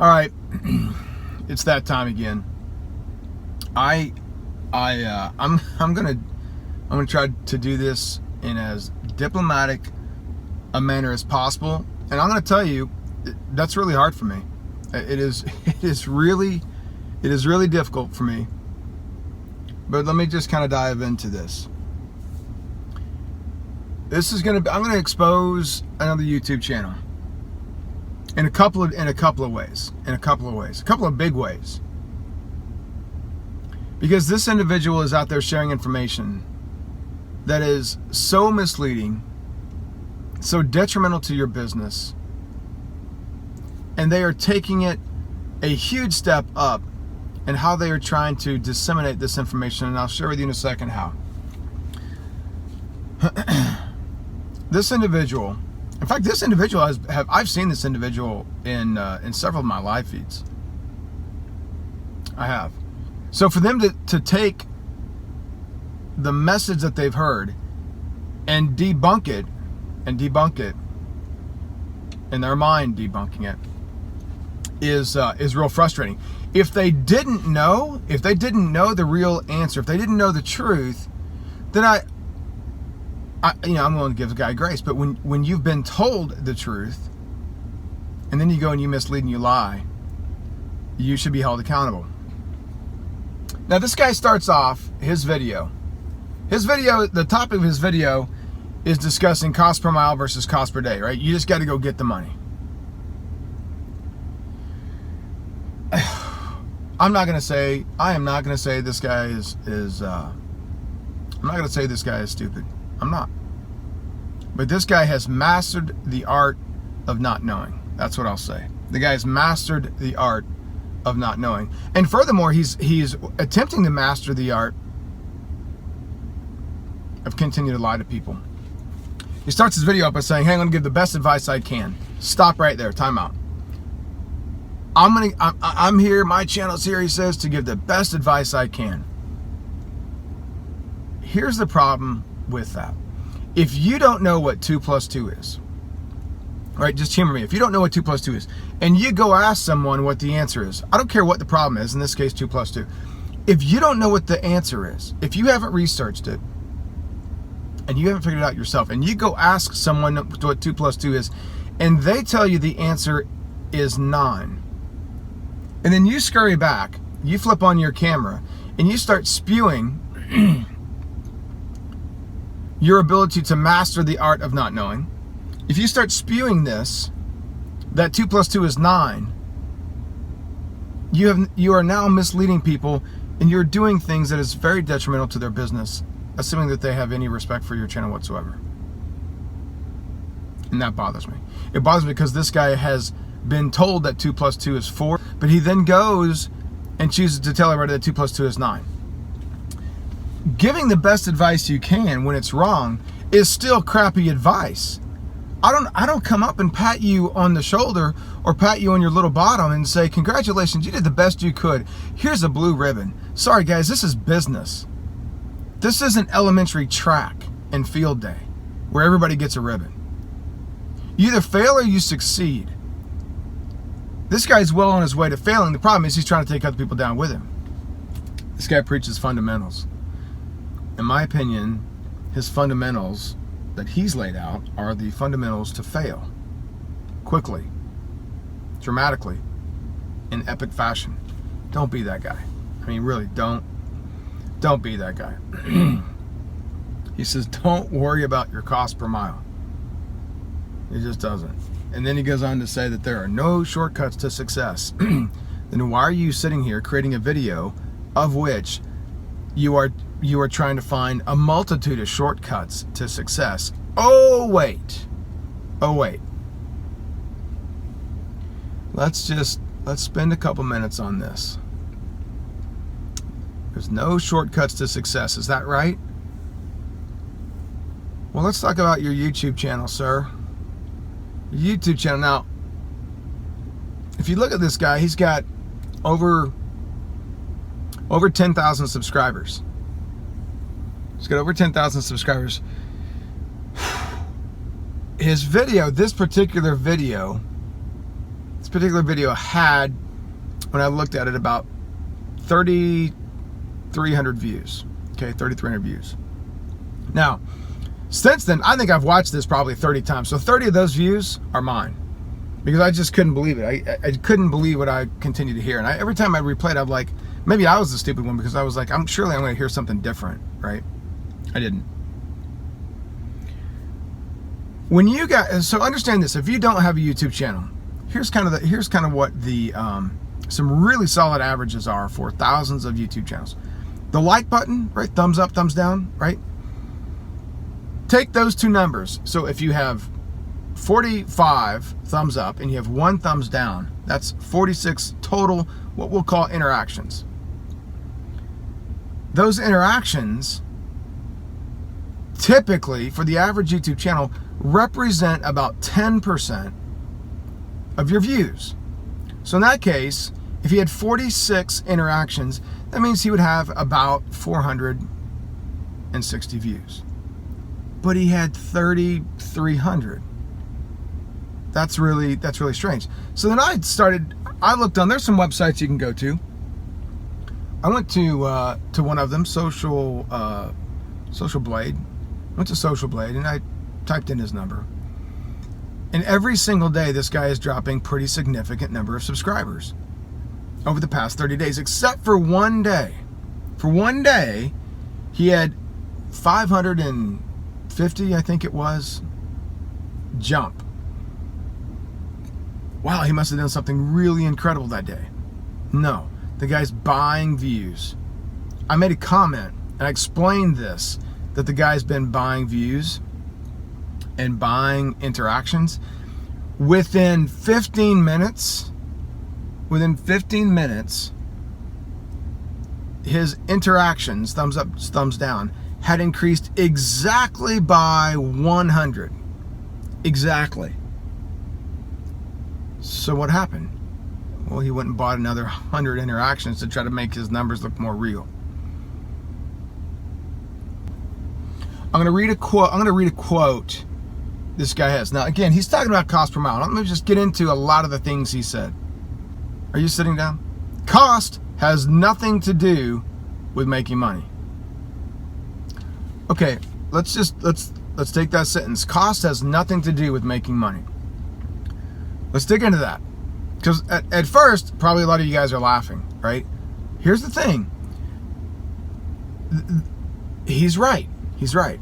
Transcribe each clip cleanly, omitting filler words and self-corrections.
All right, it's that time again. I'm gonna try to do this in as diplomatic a manner as possible, and I'm gonna tell you that's really hard for me. It is really difficult for me. But let me just kind of dive into this. I'm gonna expose another YouTube channel in a couple of ways, a couple of big ways. Because this individual is out there sharing information that is so misleading, so detrimental to your business, and they are taking it a huge step up in how they are trying to disseminate this information, and I'll share with you in a second how. This individual, in fact, this individual I've seen this individual in several of my live feeds. I have. So for them to take the message that they've heard and debunk it, in their mind debunking it, is real frustrating. If they didn't know the real answer, if they didn't know the truth, then I'm willing to give the guy grace. But when you've been told the truth, and then you go and you mislead and you lie, you should be held accountable. Now, this guy starts off his video. The topic of his video is discussing cost per mile versus cost per day, right? You just got to go get the money. I am not going to say this guy is I'm not going to say this guy is stupid. I'm not. But this guy has mastered the art of not knowing. That's what I'll say. The guy's mastered the art of not knowing. And furthermore, he's attempting to master the art of continuing to lie to people. He starts his video up by saying, "Hey, I'm going to give the best advice I can." Stop right there. Time out. I'm here, my channel's here, he says, to give the best advice I can. Here's the problem with that. If you don't know what 2 plus 2 is, right, just humor me. If you don't know what 2 plus 2 is, and you go ask someone what the answer is, I don't care what the problem is, in this case 2 plus 2. If you don't know what the answer is, if you haven't researched it, and you haven't figured it out yourself, and you go ask someone what 2 plus 2 is, and they tell you the answer is 9, and then you scurry back, you flip on your camera, and you start spewing your ability to master the art of not knowing. If you start spewing this, that 2 plus 2 is 9, you are now misleading people, and you're doing things that is very detrimental to their business, assuming that they have any respect for your channel whatsoever. And that bothers me. It bothers me because this guy has been told that 2 plus 2 is 4, but he then goes and chooses to tell everybody that 2 plus 2 is 9. Giving the best advice you can when it's wrong is still crappy advice. I don't come up and pat you on the shoulder or pat you on your little bottom and say, "Congratulations, you did the best you could. Here's a blue ribbon." Sorry guys, this is business. This isn't elementary track and field day where everybody gets a ribbon. You either fail or you succeed. This guy's well on his way to failing. The problem is he's trying to take other people down with him. This guy preaches fundamentals. In my opinion, his fundamentals that he's laid out are the fundamentals to fail quickly, dramatically, in epic fashion. Don't be that guy. I mean, really, don't be that guy. He says, don't worry about your cost per mile. He just doesn't. And then he goes on to say that there are no shortcuts to success. Then why are you sitting here creating a video of which you are trying to find a multitude of shortcuts to success? Oh wait. Let's spend a couple minutes on this. There's no shortcuts to success. Is that right? Well, let's talk about your YouTube channel, sir. Your YouTube channel. Now, if you look at this guy, he's got over 10,000 subscribers. He's got over 10,000 subscribers. His video, this particular video, particular video had, when I looked at it, about 3,300 views. Okay, 3,300 views. Now, since then, I think I've watched this probably 30 times. So 30 of those views are mine, because I just couldn't believe it. I couldn't believe what I continued to hear. And every time I replayed, I'm like, maybe I was the stupid one, because I was like, surely I'm going to hear something different, right? I didn't. When you guys, so understand this: if you don't have a YouTube channel, here's kind of what the some really solid averages are for thousands of YouTube channels. The like button, right? Thumbs up, thumbs down, right? Take those two numbers. So if you have 45 thumbs up and you have 1 thumbs down, that's 46 total, what we'll call interactions. Those interactions, typically for the average YouTube channel, represent about 10% of your views. So in that case, if he had 46 interactions, that means he would have about 460 views. But he had 3,300. That's really strange. So then I looked on, there's some websites you can go to. I went to one of them, Social Blade. Went to Social Blade and I typed in his number. And every single day, this guy is dropping pretty significant number of subscribers over the past 30 days, except for one day. For one day, he had 550, I think it was, jump. Wow, he must have done something really incredible that day. No, the guy's buying views. I made a comment and I explained this, that the guy's been buying views and buying interactions. Within 15 minutes, his interactions, thumbs up, thumbs down, had increased exactly by 100. Exactly. So what happened? Well, he went and bought another 100 interactions to try to make his numbers look more real. I'm going to read a quote this guy has. Now, again, he's talking about cost per mile. Let me just get into a lot of the things he said. Are you sitting down? Cost has nothing to do with making money. Okay, let's take that sentence. Cost has nothing to do with making money. Let's dig into that. Because at first, probably a lot of you guys are laughing, right? Here's the thing. He's right. He's right.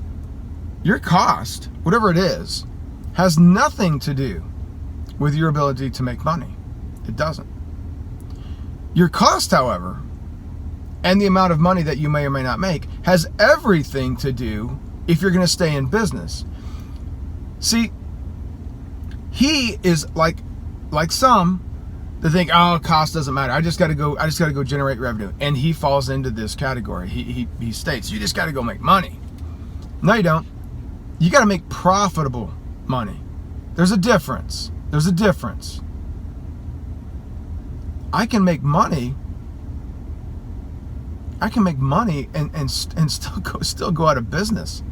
Your cost, whatever it is, has nothing to do with your ability to make money. It doesn't. Your cost, however, and the amount of money that you may or may not make, has everything to do if you're going to stay in business. See, he is like some that think, oh, cost doesn't matter. I just got to go generate revenue. And he falls into this category. He states, you just got to go make money. No, you don't. You got to make profitable money. There's a difference. There's a difference. I can make money and still go out of business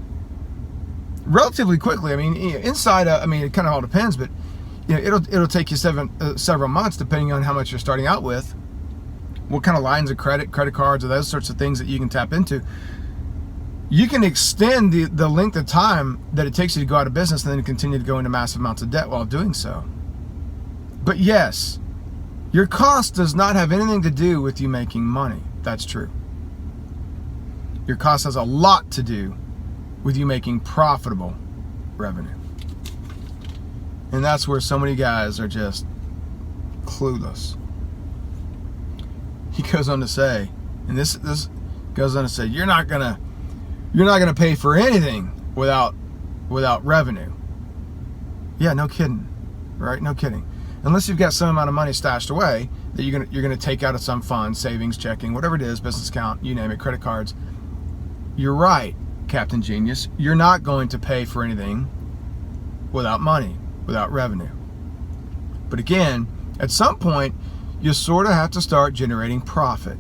relatively quickly. I mean, inside, it kind of all depends, but it'll take you several months depending on how much you're starting out with, what kind of lines of credit cards, or those sorts of things that you can tap into. You can extend the length of time that it takes you to go out of business and then continue to go into massive amounts of debt while doing so. But yes, your cost does not have anything to do with you making money. That's true. Your cost has a lot to do with you making profitable revenue. And that's where so many guys are just clueless. He goes on to say, and this goes on to say, you're not gonna pay for anything without revenue. Yeah, no kidding, right? No kidding. Unless you've got some amount of money stashed away that you're gonna take out of some fund, savings, checking, whatever it is, business account, you name it, credit cards. You're right, Captain Genius. You're not going to pay for anything without money, without revenue. But again, at some point, you sort of have to start generating profit.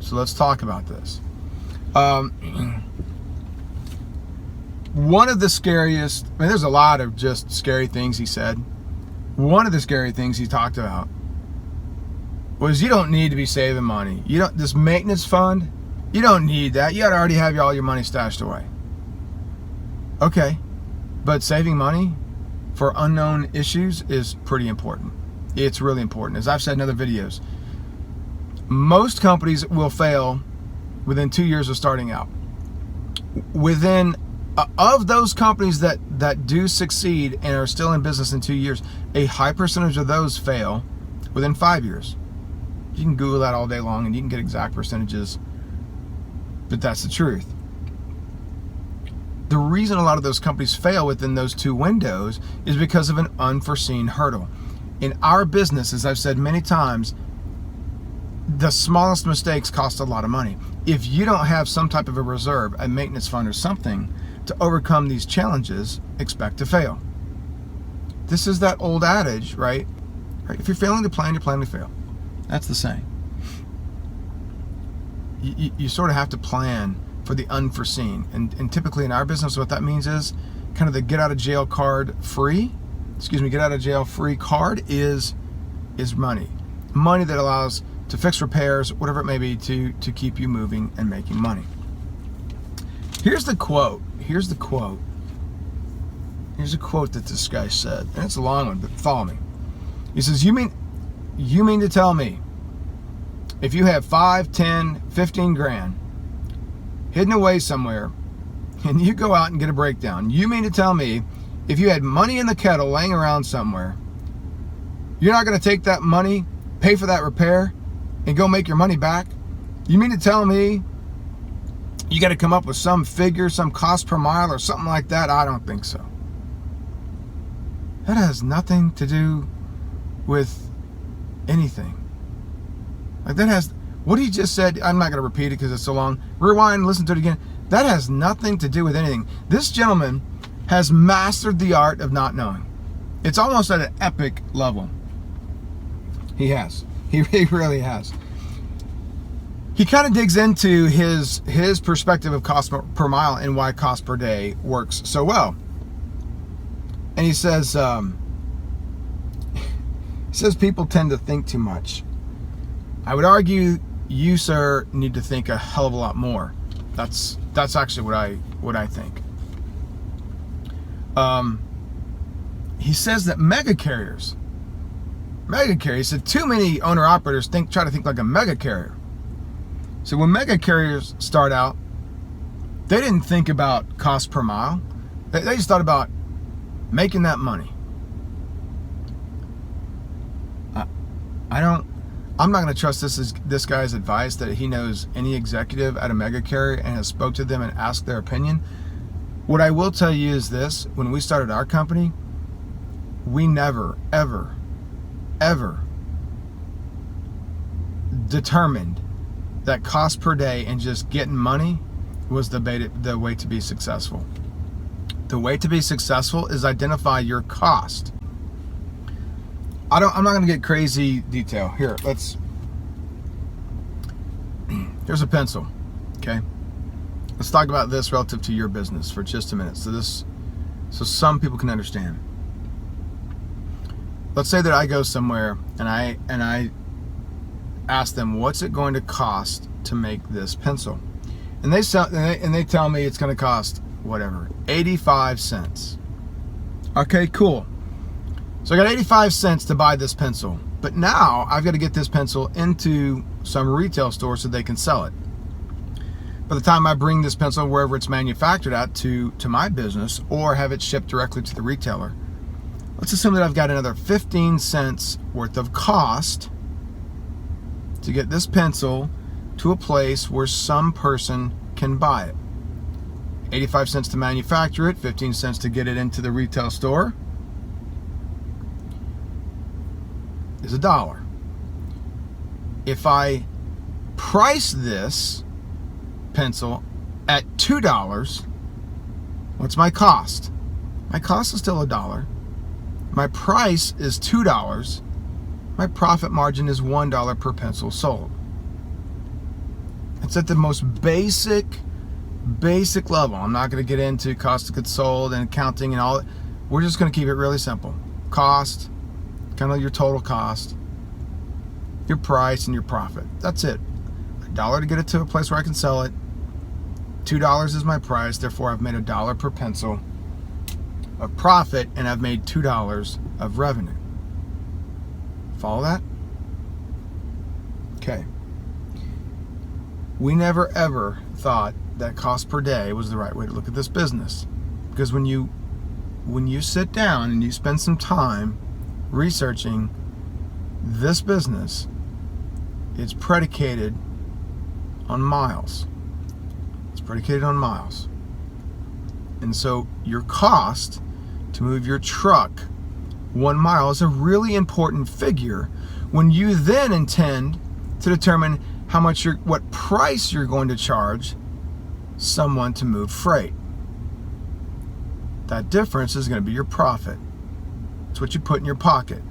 So let's talk about this. One of the scariest, there's a lot of just scary things he said. one of the scary things he talked about was you don't need to be saving money. This maintenance fund, you don't need that. You already have all your money stashed away. Okay, but saving money for unknown issues is pretty important. It's really important. As I've said in other videos, most companies will fail within 2 years of starting out. Of those companies that do succeed and are still in business in 2 years, a high percentage of those fail within 5 years. You can Google that all day long and you can get exact percentages, but that's the truth. The reason a lot of those companies fail within those 2 windows is because of an unforeseen hurdle. In our business, as I've said many times, the smallest mistakes cost a lot of money. If you don't have some type of a reserve, a maintenance fund or something to overcome these challenges, expect to fail. This is that old adage, right? If you're failing to plan, you're planning to fail. That's the saying. You sort of have to plan for the unforeseen. And typically in our business, what that means is kind of the get out of jail free card is money. Money that allows to fix repairs, whatever it may be, to keep you moving and making money. Here's the quote that this guy said, and it's a long one, but follow me. He says, you mean to tell me if you have 5, 10, 15 grand hidden away somewhere and you go out and get a breakdown, you mean to tell me if you had money in the kettle laying around somewhere, you're not going to take that money, pay for that repair, and go make your money back? You mean to tell me you got to come up with some figure, some cost per mile or something like that? I don't think so. That has nothing to do with anything. Like that has, what he just said, I'm not going to repeat it because it's so long. Rewind, listen to it again. That has nothing to do with anything. This gentleman has mastered the art of not knowing. It's almost at an epic level. He has. He really has. He kind of digs into his perspective of cost per mile and why cost per day works so well. And he says people tend to think too much. I would argue you, sir, need to think a hell of a lot more. That's actually what I think. He says that mega carriers, he said too many owner-operators try to think like a mega carrier. So when mega carriers start out, they didn't think about cost per mile. They just thought about making that money. I'm not going to trust this guy's advice that he knows any executive at a mega carrier and has spoke to them and asked their opinion. What I will tell you is this: when we started our company, we never, ever, ever determined that cost per day and just getting money was the way to be successful. The way to be successful is identify your cost. I'm not going to get crazy detail. Here's a pencil, okay? Let's talk about this relative to your business for just a minute, so some people can understand. Let's say that I go somewhere and I ask them, what's it going to cost to make this pencil? And they tell me it's going to cost whatever, 85 cents. Okay, cool. So I got 85 cents to buy this pencil, but now I've got to get this pencil into some retail store so they can sell it. By the time I bring this pencil wherever it's manufactured at to my business or have it shipped directly to the retailer, let's assume that I've got another 15 cents worth of cost to get this pencil to a place where some person can buy it. 85 cents to manufacture it, 15 cents to get it into the retail store is $1. If I price this pencil at $2, what's my cost? My cost is still $1. My price is $2. My profit margin is $1 per pencil sold. It's at the most basic level. I'm not going to get into cost of goods sold and accounting and all that. We're just going to keep it really simple. Cost kind of your total cost, your price, and your profit. That's it. $1 to get it to a place where I can sell it. $2 is my price. Therefore, I've made $1 per pencil of profit, and I've made $2 of revenue. Follow that? Okay. We never ever thought that cost per day was the right way to look at this business, because when you sit down and you spend some time researching this business, it's predicated on miles. It's predicated on miles. And so your cost to move your truck 1 mile is a really important figure when you then intend to determine what price you're going to charge someone to move freight. That difference is going to be your profit. It's what you put in your pocket.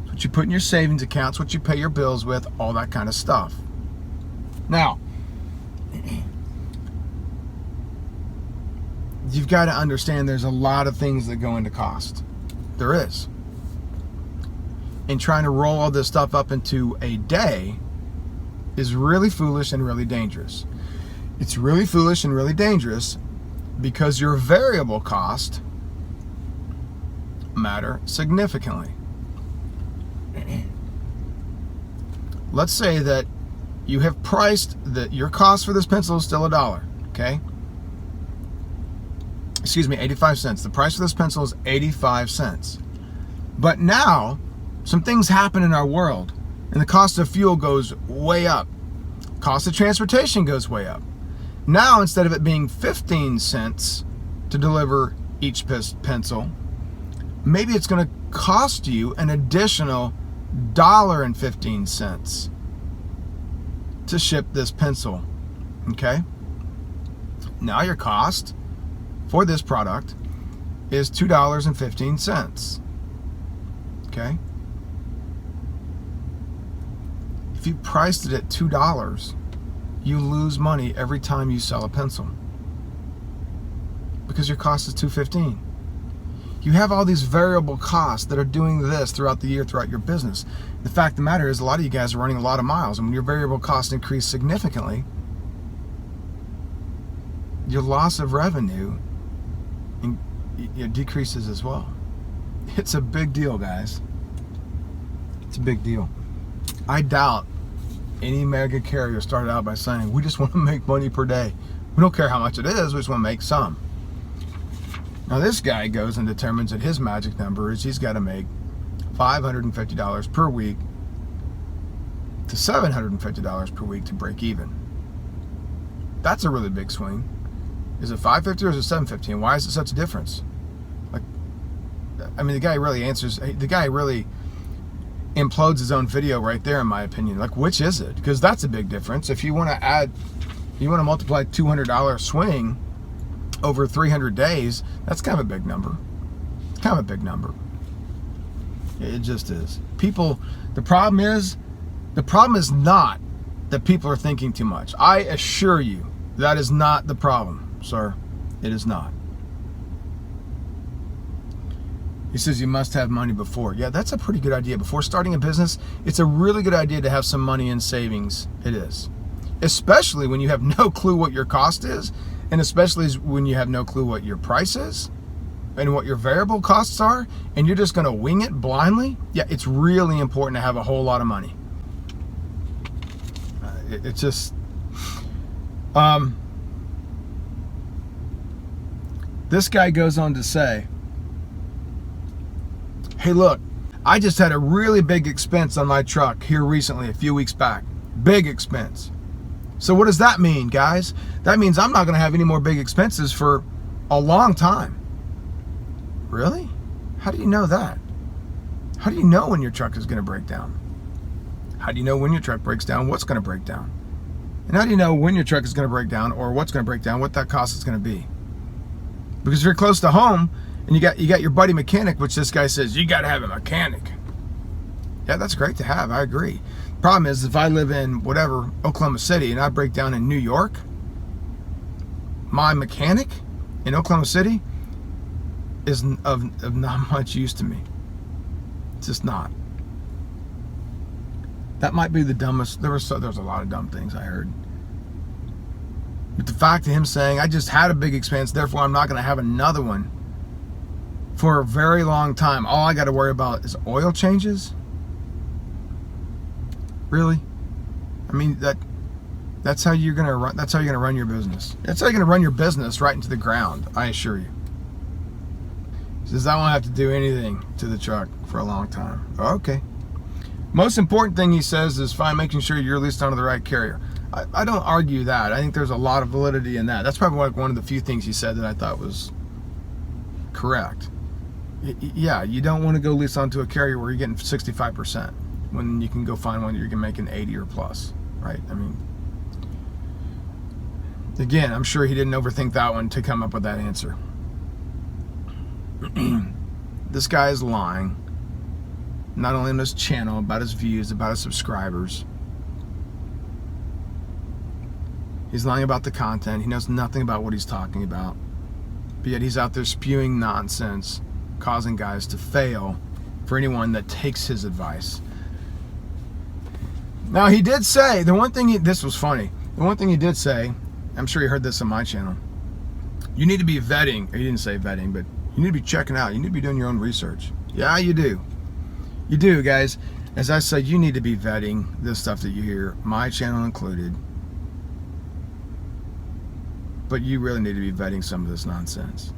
It's what you put in your savings accounts, what you pay your bills with, all that kind of stuff. Now, you've got to understand there's a lot of things that go into cost. There is. And trying to roll all this stuff up into a day is really foolish and really dangerous. It's really foolish and really dangerous because your variable cost matter significantly. Let's say that you have priced that your cost for this pencil is still $1, okay? Excuse me, 85 cents. The price for this pencil is 85 cents. But now, some things happen in our world, and the cost of fuel goes way up. Cost of transportation goes way up. Now, instead of it being 15 cents to deliver each pencil, maybe it's going to cost you an additional $1.15 to ship this pencil. Okay? Now your cost for this product is $2.15. Okay? If you priced it at $2, you lose money every time you sell a pencil because your cost is $2.15. You have all these variable costs that are doing this throughout the year, throughout your business. The fact of the matter is a lot of you guys are running a lot of miles, and when your variable costs increase significantly, your loss of revenue decreases as well. It's a big deal, guys. It's a big deal. I doubt any mega carrier started out by saying, we just want to make money per day. We don't care how much it is, we just want to make some. Now this guy goes and determines that his magic number is he's got to make $550 per week to $750 per week to break even. That's a really big swing. Is it $550 or is it $750? And why is it such a difference? Like, I mean, the guy really implodes his own video right there, in my opinion. Like, which is it? Because that's a big difference. If you want to multiply $200 swing over 300 days, that's kind of a big number. It's kind of a big number. It just is. The problem is not that people are thinking too much. I assure you, that is not the problem, sir. It is not. He says you must have money before. Yeah, that's a pretty good idea. Before starting a business, it's a really good idea to have some money in savings. It is. Especially when you have no clue what your cost is, and especially when you have no clue what your price is and what your variable costs are, and you're just going to wing it blindly. Yeah, it's really important to have a whole lot of money. It's just... this guy goes on to say, hey, look, I just had a really big expense on my truck here recently, a few weeks back. Big expense. So what does that mean, guys? That means I'm not going to have any more big expenses for a long time. Really? How do you know that? How do you know when your truck is going to break down? How do you know when your truck breaks down, what's going to break down? And how do you know when your truck is going to break down or what's going to break down, what that cost is going to be? Because if you're close to home and you got your buddy mechanic, which this guy says, you got to have a mechanic. Yeah, that's great to have. I agree. Problem is, if I live in whatever, Oklahoma City, and I break down in New York, my mechanic in Oklahoma City is of not much use to me. It's just not. That might be the dumbest. There's a lot of dumb things I heard. But the fact of him saying, I just had a big expense, therefore I'm not going to have another one for a very long time. All I got to worry about is oil changes? Really? I mean, that's how you're going to run. That's how you're going to run your business. That's how you're going to run your business right into the ground, I assure you. He says, I won't have to do anything to the truck for a long time. Okay. Most important thing he says is making sure you're leased onto the right carrier. I don't argue that. I think there's a lot of validity in that. That's probably one of the few things he said that I thought was correct. Yeah, you don't want to go lease onto a carrier where you're getting 65% when you can go find one that you're making 80 or plus, right? I mean, again, I'm sure he didn't overthink that one to come up with that answer. This guy is lying, not only on his channel, about his views, about his subscribers. He's lying about the content. He knows nothing about what he's talking about. But yet he's out there spewing nonsense, causing guys to fail for anyone that takes his advice. Now, he did say, this was funny. The one thing he did say, I'm sure you heard this on my channel, you need to be vetting. He didn't say vetting, but you need to be checking out. You need to be doing your own research. Yeah, you do. You do, guys. As I said, you need to be vetting this stuff that you hear, my channel included. But you really need to be vetting some of this nonsense.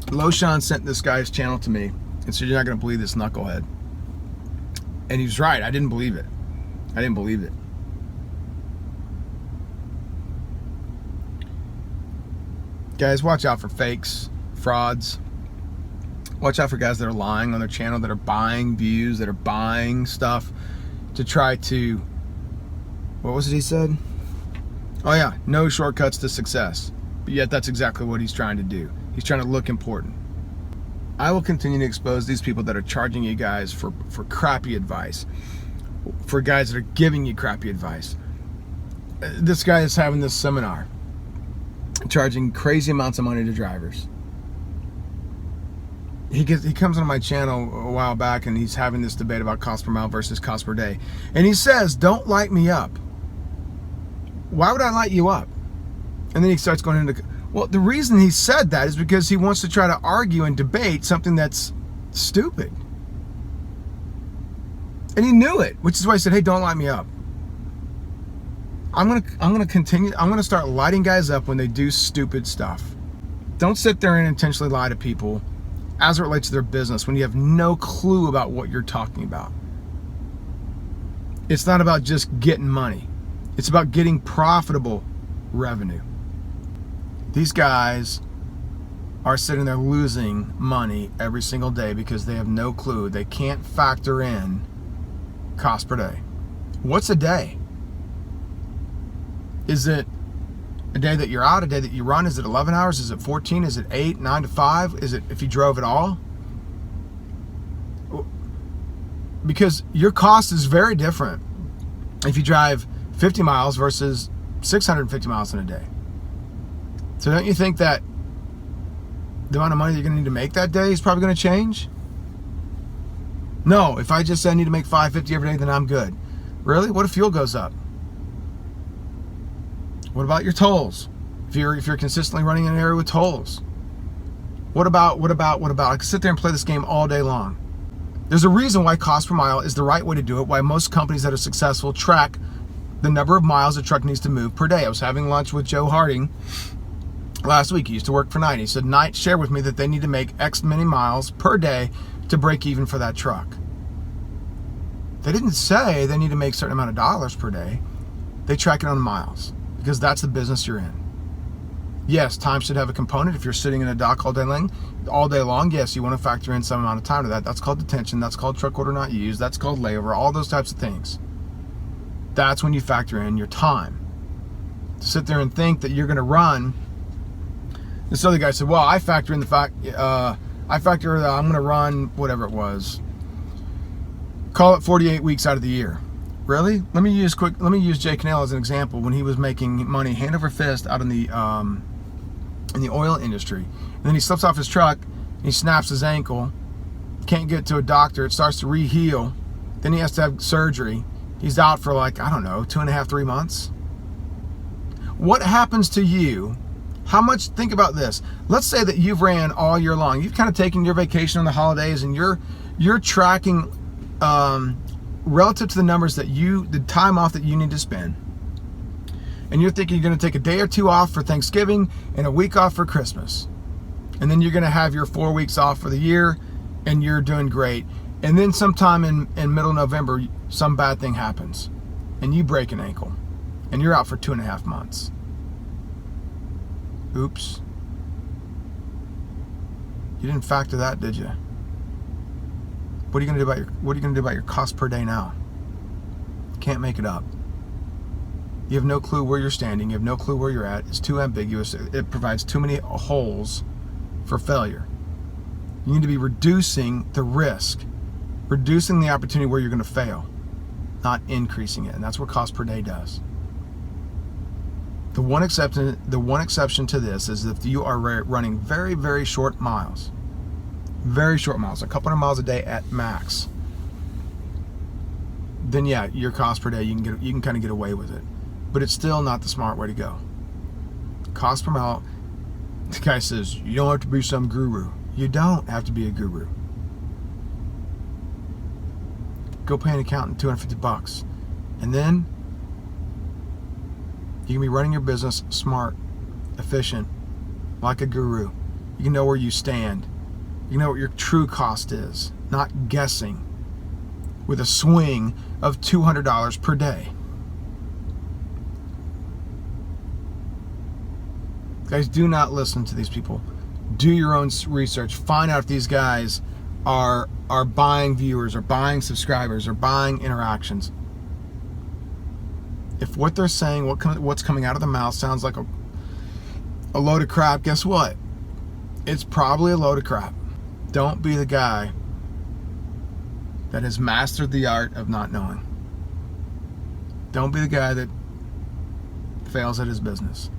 Loshan sent this guy's channel to me and said, you're not going to believe this knucklehead. And he was right. I didn't believe it. I didn't believe it. Guys, watch out for fakes, frauds. Watch out for guys that are lying on their channel, that are buying views, that are buying stuff to try to... What was it he said? Oh yeah, no shortcuts to success. But yet that's exactly what he's trying to do. He's trying to look important. I will continue to expose these people that are charging you guys for crappy advice. For guys that are giving you crappy advice. This guy is having this seminar, charging crazy amounts of money to drivers. He comes on my channel a while back and he's having this debate about cost per mile versus cost per day. And he says, don't light me up. Why would I light you up? And then he starts going into... Well, the reason he said that is because he wants to try to argue and debate something that's stupid. And he knew it, which is why he said, hey, don't light me up. I'm gonna continue. I'm gonna start lighting guys up when they do stupid stuff. Don't sit there and intentionally lie to people as it relates to their business when you have no clue about what you're talking about. It's not about just getting money. It's about getting profitable revenue. These guys are sitting there losing money every single day because they have no clue. They can't factor in cost per day. What's a day? Is it a day that you're out, a day that you run? Is it 11 hours? Is it 14? Is it 8, 9 to 5? Is it if you drove at all? Because your cost is very different if you drive 50 miles versus 650 miles in a day. So don't you think that the amount of money you're going to need to make that day is probably going to change? No, if I just say I need to make $5.50 every day, then I'm good. Really? What if fuel goes up? What about your tolls? If you're consistently running in an area with tolls? What about? I could sit there and play this game all day long. There's a reason why cost per mile is the right way to do it, why most companies that are successful track the number of miles a truck needs to move per day. I was having lunch with Joe Harding last week. He used to work for Knight. He said Knight shared with me that they need to make X many miles per day to break even for that truck. They didn't say they need to make a certain amount of dollars per day. They track it on miles because that's the business you're in. Yes, time should have a component. If you're sitting in a dock all day long, yes, you want to factor in some amount of time to that. That's called detention. That's called truck order not used. That's called layover. All those types of things. That's when you factor in your time. To sit there and think that you're going to run. This other guy said, well, I factor in the fact, I'm going to run whatever it was. Call it 48 weeks out of the year. Really? Let me use Jay Cannell as an example when he was making money hand over fist out in the oil industry. And then he slips off his truck, and he snaps his ankle, can't get to a doctor. It starts to re-heal. Then he has to have surgery. He's out for like, I don't know, 2.5, 3 months. What happens to you? How much, think about this. Let's say that you've ran all year long. You've kind of taken your vacation on the holidays, and you're tracking relative to the numbers that the time off that you need to spend. And you're thinking you're going to take a day or 2 off for Thanksgiving and a week off for Christmas. And then you're going to have your 4 weeks off for the year, and you're doing great. And then sometime in middle November, some bad thing happens, and you break an ankle, and you're out for 2.5 months. Oops. You didn't factor that, did you? What are you going to do about your cost per day now? Can't make it up. You have no clue where you're standing. You have no clue where you're at. It's too ambiguous. It provides too many holes for failure. You need to be reducing the risk, reducing the opportunity where you're going to fail, not increasing it. And that's what cost per day does. The one exception to this is if you are running very, very short miles, a couple hundred miles a day at max, then yeah, your cost per day, you can kind of get away with it. But it's still not the smart way to go. Cost per mile, the guy says, you don't have to be some guru. You don't have to be a guru. Go pay an accountant $250. And then you can be running your business smart, efficient, like a guru. You can know where you stand. You can know what your true cost is, not guessing with a swing of $200 per day. Guys, do not listen to these people. Do your own research. Find out if these guys are buying viewers, or buying subscribers, or buying interactions. If what they're saying, what's coming out of the mouth sounds like a load of crap, guess what? It's probably a load of crap. Don't be the guy that has mastered the art of not knowing. Don't be the guy that fails at his business.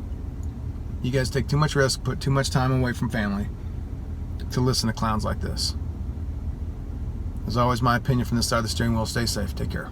You guys take too much risk, put too much time away from family to listen to clowns like this. As always, my opinion from this side of the steering wheel. Stay safe. Take care.